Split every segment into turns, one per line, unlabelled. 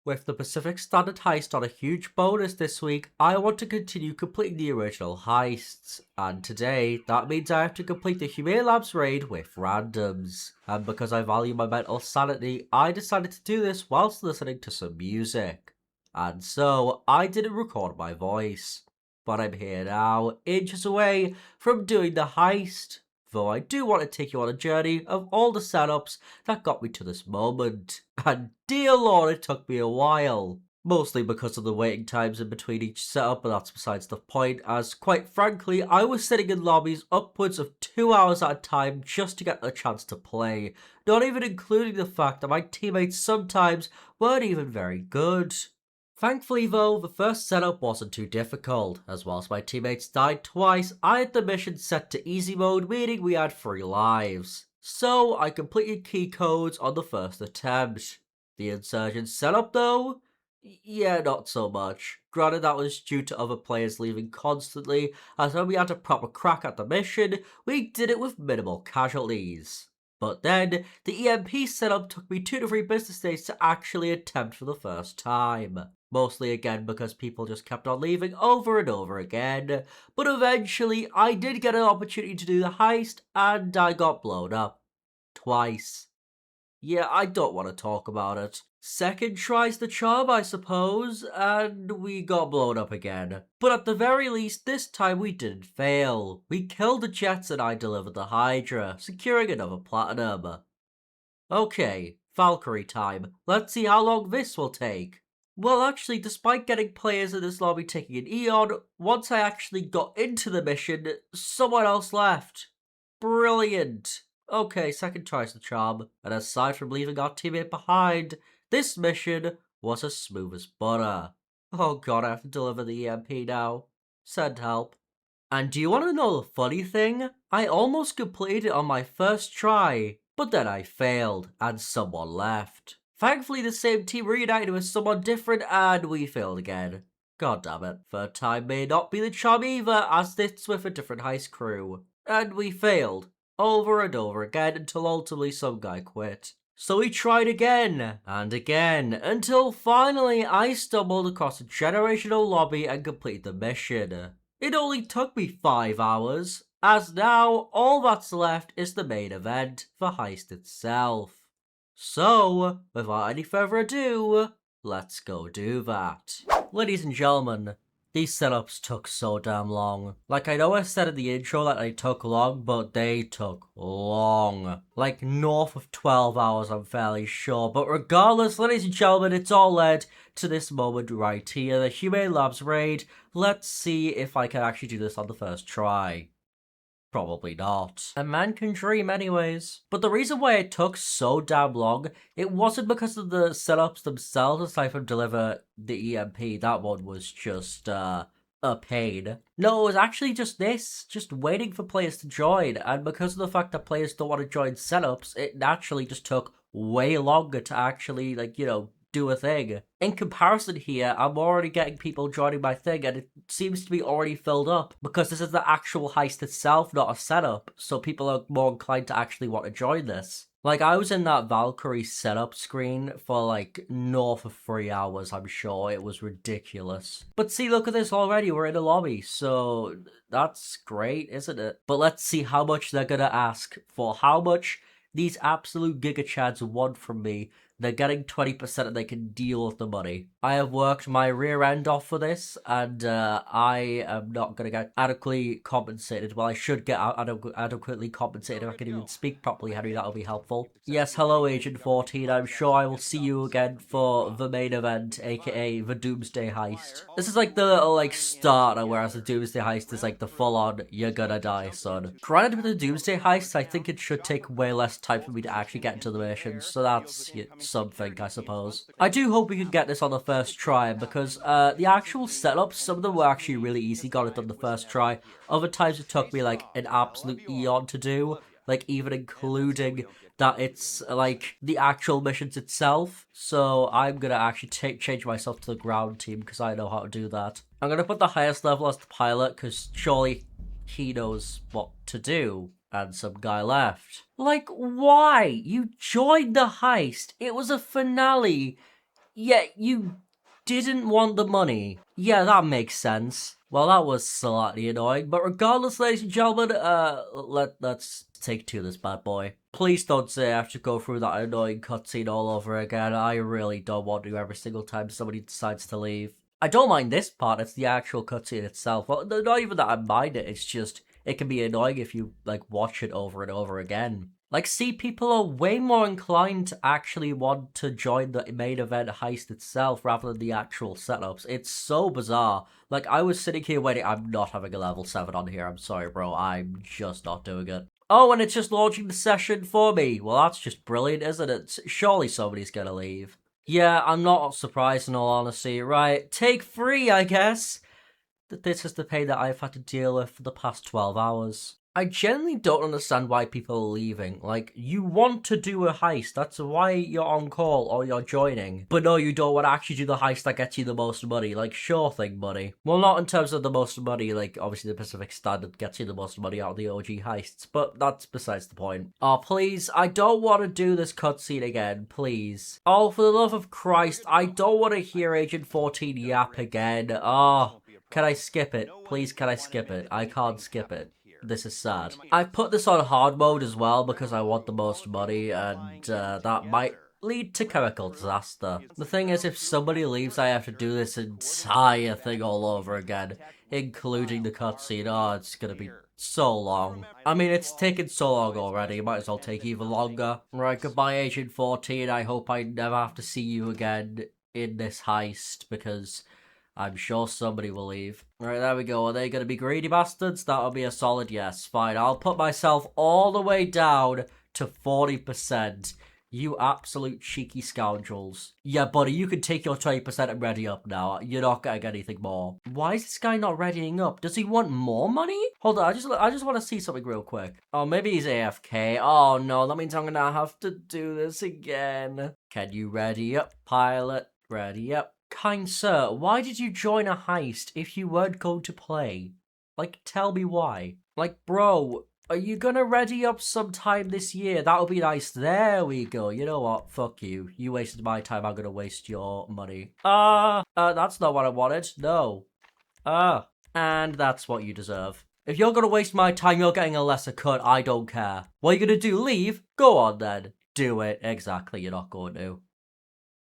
With the Pacific Standard heist on a huge bonus this week, I want to continue completing the original heists, and today that means I have to complete the Humane Labs raid with randoms, and because I value my mental sanity, I decided to do this whilst listening to some music. And so, I didn't record my voice, but I'm here now, inches away from doing the heist, though I do want to take you on a journey of all the setups that got me to this moment. And dear lord, it took me a while. Mostly because of the waiting times in between each setup, but that's besides the point, as quite frankly, I was sitting in lobbies upwards of 2 hours at a time just to get the chance to play, not even including the fact that my teammates sometimes weren't even very good. Thankfully though, the first setup wasn't too difficult, as whilst my teammates died twice, I had the mission set to easy mode, meaning we had 3 lives. So I completed key codes on the first attempt. The insurgents setup though? Yeah, not so much. Granted that was due to other players leaving constantly, as when we had a proper crack at the mission, we did it with minimal casualties. But then, the EMP setup took me 2 to 3 business days to actually attempt for the first time. Mostly again because people just kept on leaving over and over again. But eventually, I did get an opportunity to do the heist, and I got blown up. Twice. Yeah, I don't want to talk about it. Second tries the charm, I suppose, and we got blown up again. But at the very least, this time we didn't fail. We killed the jets and I delivered the hydra, securing another platinum. Okay, Valkyrie time. Let's see how long this will take. Well, actually, despite getting players in this lobby taking an eon, once I actually got into the mission, someone else left. Brilliant. Okay, second tries the charm, and aside from leaving our teammate behind, this mission was as smooth as butter. Oh god, I have to deliver the EMP now. Send help. And do you want to know the funny thing? I almost completed it on my first try, but then I failed, and someone left. Thankfully the same team reunited with someone different, and we failed again. God damn it. Third time may not be the charm either, as it's with a different heist crew. And we failed, over and over again, until ultimately some guy quit. So we tried again, and again, until finally I stumbled across a generational lobby and completed the mission. It only took me 5 hours, as now all that's left is the main event, the heist itself. So, without any further ado, let's go do that. Ladies and gentlemen, these setups took so damn long. Like, I know I said in the intro that they took long, but they took long. Like, north of 12 hours, I'm fairly sure. But regardless, ladies and gentlemen, it's all led to this moment right here, the Humane Labs raid. Let's see if I can actually do this on the first try. Probably not. A man can dream anyways. But the reason why it took so damn long, it wasn't because of the setups themselves aside from deliver the EMP. That one was just, a pain. No, it was actually just this, just waiting for players to join, and because of the fact that players don't want to join setups, it naturally just took way longer to actually, like, you know, do a thing. In comparison here, I'm already getting people joining my thing, and it seems to be already filled up, because this is the actual heist itself, not a setup, so people are more inclined to actually want to join this. Like, I was in that Valkyrie setup screen for, like, north of 3 hours, I'm sure. It was ridiculous. But see, look at this already. We're in a lobby, so that's great, isn't it? But let's see how much they're gonna ask for. How much these absolute Giga Chads want from me. They're getting 20% and they can deal with the money. I have worked my rear end off for this, and I am not going to get adequately compensated. Well, I should get adequately compensated if I can even speak properly, Henry. That'll be helpful. Yes, hello, Agent 14. I'm sure I will see you again for the main event, aka the Doomsday Heist. This is like the little, like, starter, whereas the Doomsday Heist is like the full-on, you're gonna die, son. Granted, with the Doomsday Heist, I think it should take way less time for me to actually get into the missions, so that's something, I suppose. I do hope we can get this on the first try, because the actual setups, some of them were actually really easy, got it done the first try. Other times it took me like an absolute eon to do, like even including that it's like the actual missions itself. So I'm gonna actually change myself to the ground team because I know how to do that. I'm gonna put the highest level as the pilot because surely he knows what to do. And some guy left. Like, why? You joined the heist. It was a finale. Yeah, you didn't want the money. Yeah, that makes sense. Well, that was slightly annoying, but regardless, ladies and gentlemen, let's take two of this bad boy. Please don't say I have to go through that annoying cutscene all over again. I really don't want to every single time somebody decides to leave. I don't mind this part, it's the actual cutscene itself. Well, not even that I mind it, it's just, it can be annoying if you, like, watch it over and over again. Like, see, people are way more inclined to actually want to join the main event heist itself rather than the actual setups. It's so bizarre. Like, I was sitting here waiting, I'm not having a level 7 on here, I'm sorry, bro, I'm just not doing it. Oh, and it's just launching the session for me. Well, that's just brilliant, isn't it? Surely somebody's gonna leave. Yeah, I'm not surprised in all honesty. Right, take 3, I guess. This is the pain that I've had to deal with for the past 12 hours. I genuinely don't understand why people are leaving. Like, you want to do a heist, that's why you're on call or you're joining. But no, you don't want to actually do the heist that gets you the most money. Like, sure thing, money. Well, not in terms of the most money, like, obviously the Pacific Standard gets you the most money out of the OG heists, but that's besides the point. Oh, please, I don't want to do this cutscene again, please. Oh, for the love of Christ, I don't want to hear Agent 14 yap again. Oh, can I skip it? Please, can I skip it? I can't skip it. This is sad. I've put this on hard mode as well because I want the most money, and that might lead to chemical disaster. The thing is, if somebody leaves, I have to do this entire thing all over again, including the cutscene. Oh, it's gonna be so long. I mean, it's taken so long already, it might as well take even longer. Right, goodbye Agent 14, I hope I never have to see you again in this heist, because I'm sure somebody will leave. Right, there we go. Are they going to be greedy bastards? That'll be a solid yes. Fine, I'll put myself all the way down to 40%. You absolute cheeky scoundrels. Yeah, buddy, you can take your 20% and ready up now. You're not getting anything more. Why is this guy not readying up? Does he want more money? Hold on, I just want to see something real quick. Oh, maybe he's AFK. Oh, no, that means I'm going to have to do this again. Can you ready up, pilot? Ready up. Kind sir, why did you join a heist if you weren't going to play? Like, tell me why. Like, bro, are you gonna ready up sometime this year? That'll be nice. There we go. You know what? Fuck you. You wasted my time. I'm gonna waste your money. That's not what I wanted. No. And that's what you deserve. If you're gonna waste my time, you're getting a lesser cut. I don't care. What are you gonna do? Leave? Go on then. Do it. Exactly. You're not going to.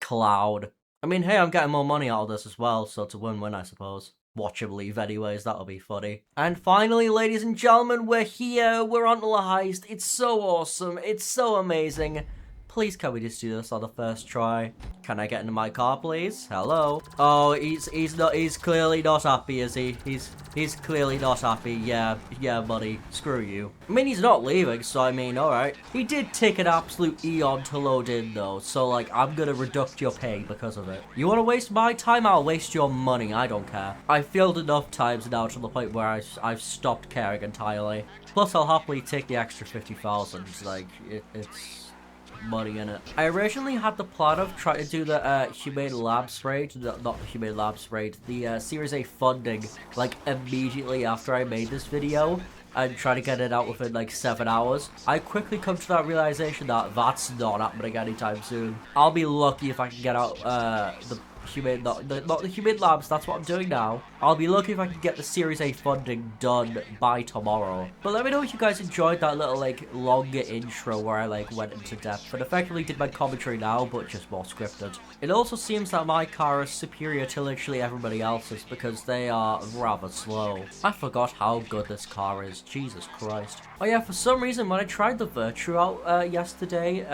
Cloud. I mean, hey, I'm getting more money out of this as well, so it's a win-win, I suppose. Watch him leave anyways, that'll be funny. And finally, ladies and gentlemen, we're here, we're on to the heist. It's so awesome, it's so amazing. Please, can we just do this on the first try? Can I get into my car, please? Hello? Oh, he's clearly not happy, is he? He's clearly not happy. Yeah, buddy. Screw you. I mean, he's not leaving, so I mean, alright. He did take an absolute eon to load in, though, so, like, I'm gonna reduct your pay because of it. You wanna waste my time? I'll waste your money. I don't care. I've failed enough times now to the point where I've stopped caring entirely. Plus, I'll happily take the extra 50,000. Like, it's money in it. I originally had the plan of trying to do the Humane Labs raid, not the Humane Labs raid, the Series A funding, like, immediately after I made this video, and try to get it out within, like, 7 hours. I quickly come to that realization that that's not happening anytime soon. I'll be lucky if I can get out, the Humane, not the Humane Labs, that's what I'm doing now. I'll be lucky if I can get the Series A funding done by tomorrow. But let me know if you guys enjoyed that little, like, longer intro where I, like, went into depth and effectively did my commentary now, but just more scripted. It also seems that my car is superior to literally everybody else's because they are rather slow. I forgot how good this car is, Jesus Christ. Oh yeah, for some reason when I tried the Virtue out yesterday,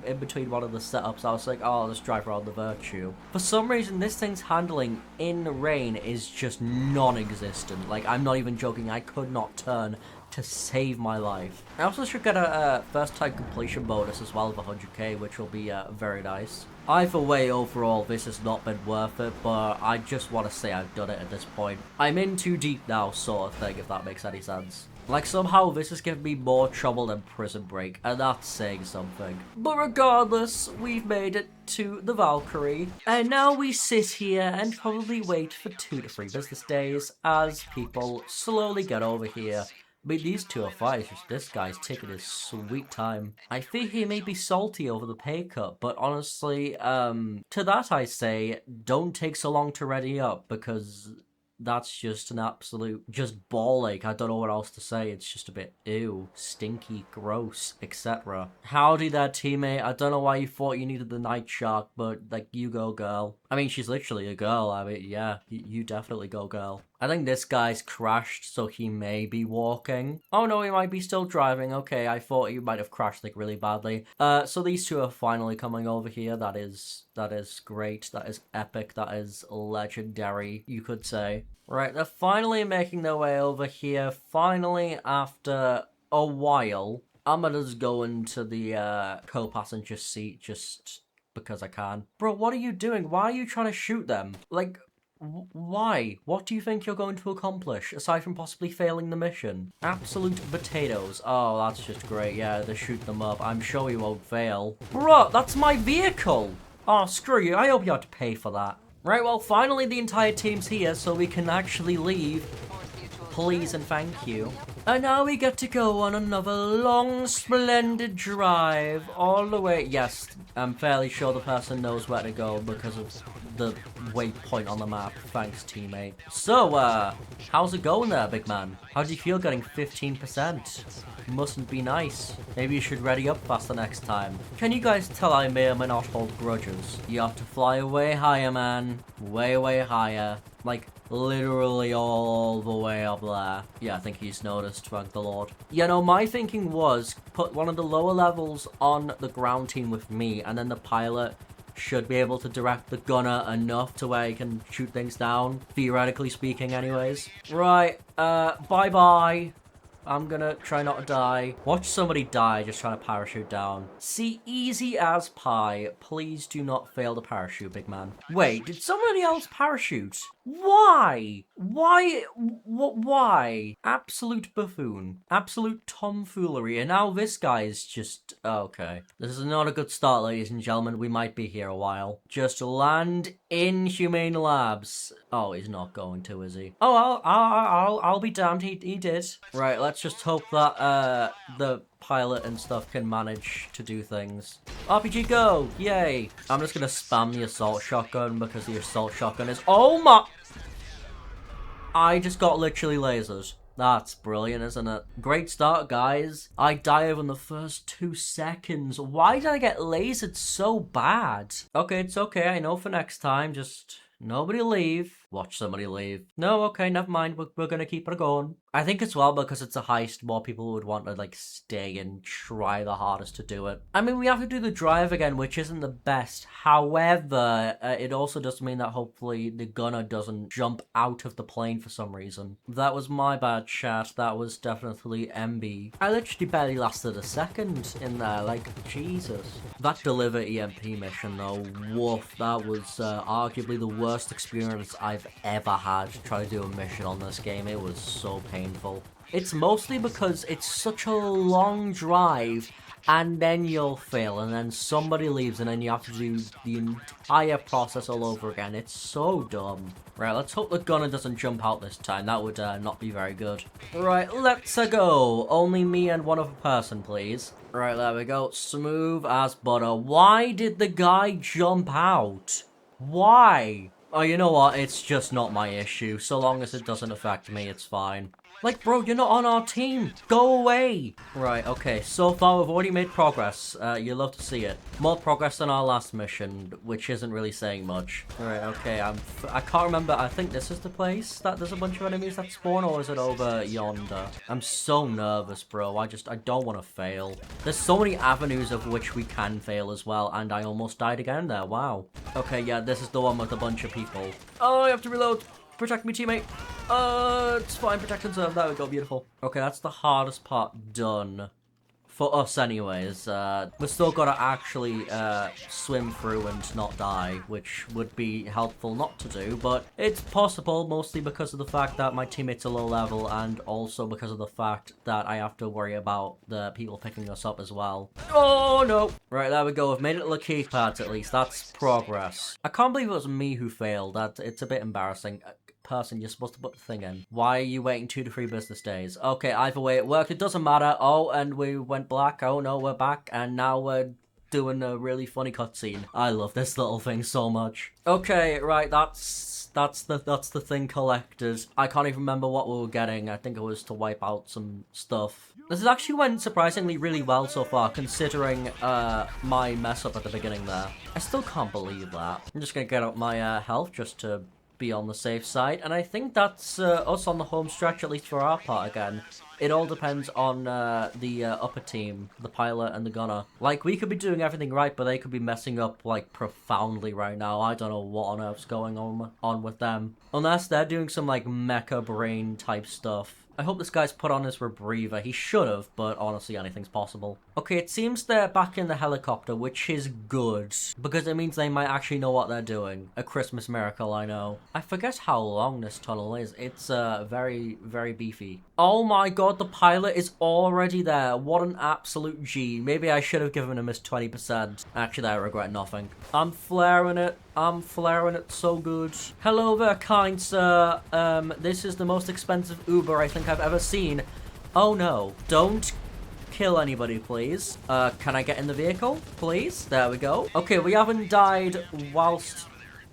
in between one of the setups, I was like, oh, I'll just drive around the Virtue. For some reason, this thing's handling in rain is just non-existent. Like, I'm not even joking, I could not turn to save my life. I also should get a first-time completion bonus as well of 100k, which will be very nice. Either way, overall, this has not been worth it, but I just want to say I've done it at this point. I'm in too deep now, sort of thing, if that makes any sense. Like, somehow this has given me more trouble than Prison Break, and that's saying something. But regardless, we've made it to the Valkyrie, and now we sit here and probably wait for 2 to 3 business days as people slowly get over here But these two are fine, it's just this guy's taking his sweet time. I think he may be salty over the pay cut, but honestly, to that I say, don't take so long to ready up, because that's just an absolute, just ball ache. I don't know what else to say. It's just a bit ew, stinky, gross, etc. Howdy there, teammate. I don't know why you thought you needed the night shark, but, like, you go, girl. I mean, she's literally a girl. I mean, yeah, you definitely go, girl. I think this guy's crashed, so he may be walking. Oh no, he might be still driving. Okay, I thought he might have crashed, like, really badly. So these two are finally coming over here. That is great. That is epic. That is legendary, you could say. Right, they're finally making their way over here. Finally, after a while, I'm gonna just go into the co-passenger seat just because I can. Bro, what are you doing? Why are you trying to shoot them? Like, why? What do you think you're going to accomplish, aside from possibly failing the mission? Absolute potatoes. Oh, that's just great. Yeah, they shoot them up. I'm sure you won't fail. Bro, that's my vehicle! Oh, screw you. I hope you have to pay for that. Right, well, finally the entire team's here, so we can actually leave. Please and thank you. And now we get to go on another long, splendid drive all the way. Yes, I'm fairly sure the person knows where to go because of the waypoint on the map. Thanks, teammate. So, how's it going there, big man? How do you feel getting 15%? Mustn't be nice. Maybe you should ready up faster next time. Can you guys tell I may or may not hold grudges? You have to fly way higher, man. Way, way higher. Like, literally all the way up there. Yeah, I think he's noticed, thank the Lord. You know, my thinking was put one of the lower levels on the ground team with me, and then the pilot should be able to direct the gunner enough to where he can shoot things down. Theoretically speaking, anyways. Right, bye-bye. I'm gonna try not to die. Watch somebody die just trying to parachute down. See, easy as pie. Please do not fail the parachute, big man. Wait, did somebody else parachute? Why? Why? Why? Absolute buffoon. Absolute tomfoolery. And now this guy is just... okay. This is not a good start, ladies and gentlemen. We might be here a while. Just land in Humane Labs. Oh, he's not going to, is he? Oh, I'll be damned. He did. Right, let's just hope that the pilot and stuff can manage to do things. RPG go! Yay! I'm just gonna spam the assault shotgun because the assault shotgun is... oh my... I just got literally lasers. That's brilliant, isn't it? Great start, guys. I die within the first 2 seconds. Why did I get lasered so bad? Okay, it's okay. I know for next time. Just... nobody leave. Watch somebody leave. No, okay, never mind. We're gonna keep it going. I think as well, because it's a heist, more people would want to, like, stay and try the hardest to do it. I mean, we have to do the drive again, which isn't the best. However, it also does mean that hopefully the gunner doesn't jump out of the plane for some reason. That was my bad, chat. That was definitely MB. I literally barely lasted a second in there, like, Jesus. That deliver EMP mission, though, woof. That was arguably the worst experience I've ever had trying to do a mission on this game. It was so painful. It's mostly because it's such a long drive, and then you'll fail, and then somebody leaves, and then you have to do the entire process all over again. It's so dumb. Right, let's hope the gunner doesn't jump out this time. That would not be very good. Right, let's go. Only me and one other person, please. Right, there we go. Smooth as butter. Why did the guy jump out? Why? Oh, you know what? It's just not my issue. So long as it doesn't affect me, it's fine. Like, bro, you're not on our team. Go away. Right, okay. So far, we've already made progress. You'll love to see it. More progress than our last mission, which isn't really saying much. Right, okay. I can't remember. I think this is the place that there's a bunch of enemies that spawn, or is it over yonder? I'm so nervous, bro. I don't want to fail. There's so many avenues of which we can fail as well, and I almost died again there. Wow. Okay, yeah, this is the one with a bunch of people. Oh, I have to reload. Protect me, teammate. It's fine. Protect and serve. There we go. Beautiful. Okay, that's the hardest part done. For us, anyways. We've still got to actually swim through and not die, which would be helpful not to do, but it's possible, mostly because of the fact that my teammates are low level, and also because of the fact that I have to worry about the people picking us up as well. Oh, no. Right, there we go. We've made it to the key parts, at least. That's progress. I can't believe it was me who failed. It's a bit embarrassing. person you're supposed to put the thing in. Why are you waiting 2 to 3 business days? Okay, either way it worked. It doesn't matter. Oh, and we went black. Oh no, we're back. And now we're doing a really funny cutscene. I love this little thing so much. Okay, right, that's the thing collected. I can't even remember what we were getting. I think it was to wipe out some stuff. This has actually went surprisingly really well so far, considering my mess up at the beginning there. I still can't believe that. I'm just gonna get up my health just to be on the safe side, and I think that's us on the home stretch, at least for our part again. It all depends on the upper team, the pilot and the gunner. Like, we could be doing everything right, but they could be messing up, like, profoundly right now. I don't know what on earth's going on with them. Unless they're doing some, like, mecha brain type stuff. I hope this guy's put on his rebreather. He should have, but honestly, anything's possible. Okay, it seems they're back in the helicopter, which is good, because it means they might actually know what they're doing. A Christmas miracle, I know. I forget how long this tunnel is. It's very, very beefy. Oh my god, the pilot is already there. What an absolute G. Maybe I should have given him his 20%. Actually, I regret nothing. I'm flaring it. I'm flaring it so good. Hello there, kind sir. This is the most expensive Uber I think I've ever seen. Oh no. Don't kill anybody, please. Can I get in the vehicle, please? There we go. Okay, we haven't died whilst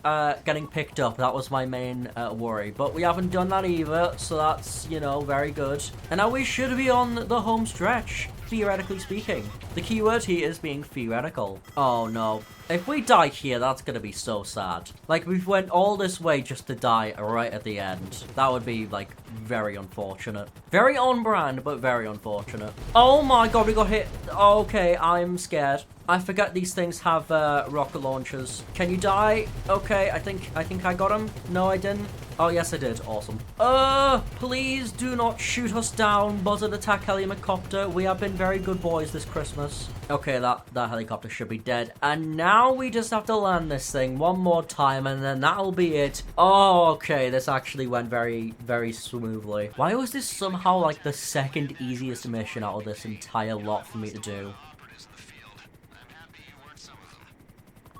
getting picked up. That was my main worry. But we haven't done that either, so that's, you know, very good. And now we should be on the home stretch, theoretically speaking. The keyword here is being theoretical. Oh no. If we die here, that's gonna be so sad. Like, we've went all this way just to die right at the end. That would be, like, very unfortunate. Very on brand, but very unfortunate. Oh my god, we got hit. Okay, I'm scared. I forget these things have rocket launchers. Can you die? Okay, I think I got him. No, I didn't. Oh, yes, I did. Awesome. Please do not shoot us down, Buzzard Attack Helicopter. We have been very good boys this Christmas. Okay, that helicopter should be dead. And now we just have to land this thing one more time, and then that'll be it. Oh, okay, this actually went very, very smoothly. Why was this somehow, like, the second easiest mission out of this entire lot for me to do?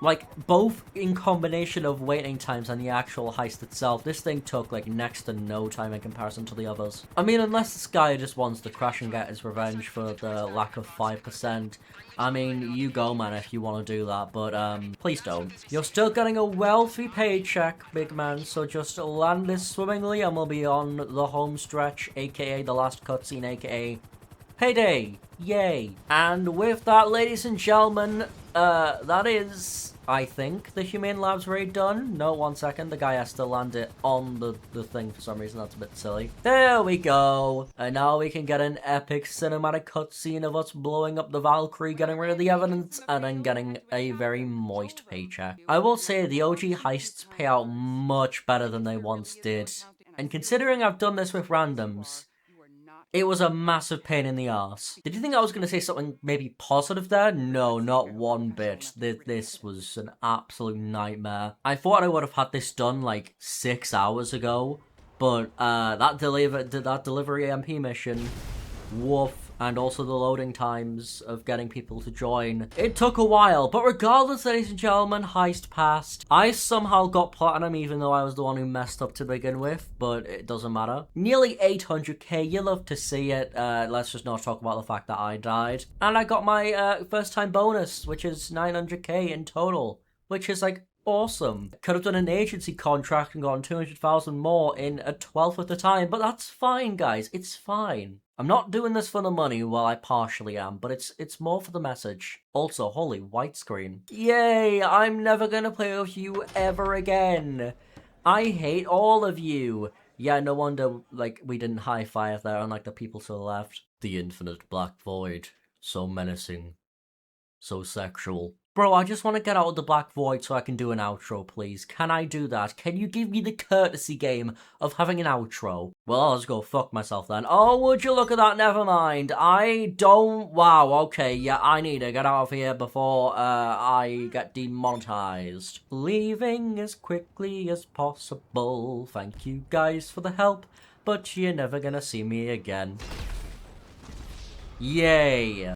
Like, both in combination of waiting times and the actual heist itself, this thing took, like, next to no time in comparison to the others. I mean, unless this guy just wants to crash and get his revenge for the lack of 5%, I mean, you go, man, if you want to do that, but, please don't. You're still getting a wealthy paycheck, big man, so just land this swimmingly and we'll be on the home stretch, aka the last cutscene, aka payday. Yay. And with that, ladies and gentlemen, that is, I think, the Humane Labs raid done. No, 1 second. The guy has to land it on the thing for some reason. That's a bit silly. There we go. And now we can get an epic cinematic cutscene of us blowing up the Valkyrie, getting rid of the evidence, and then getting a very moist paycheck. I will say the OG heists pay out much better than they once did. And considering I've done this with randoms, it was a massive pain in the arse. Did you think I was going to say something maybe positive there? No, not one bit. This was an absolute nightmare. I thought I would have had this done like 6 hours ago, but that delivery MP mission, woof, and also the loading times of getting people to join. It took a while, but regardless, ladies and gentlemen, heist passed. I somehow got platinum even though I was the one who messed up to begin with, but it doesn't matter. Nearly 800k, you love to see it. Let's just not talk about the fact that I died. And I got my first time bonus, which is 900k in total, which is like awesome. Could have done an agency contract and gotten 200,000 more in a 12th of the time, but that's fine, guys. It's fine. I'm not doing this for the money, well, I partially am, but it's more for the message. Also, holy, white screen. Yay, I'm never gonna play with you ever again. I hate all of you. Yeah, no wonder, like, we didn't high-five there, unlike the people to the left. The infinite black void. So menacing. So sexual. Bro, I just want to get out of the black void so I can do an outro, please. Can I do that? Can you give me the courtesy game of having an outro? Well, I'll just go fuck myself then. Oh, would you look at that? Never mind. I don't... Wow, okay, yeah, I need to get out of here before I get demonetized. Leaving as quickly as possible. Thank you guys for the help, but you're never gonna see me again. Yay.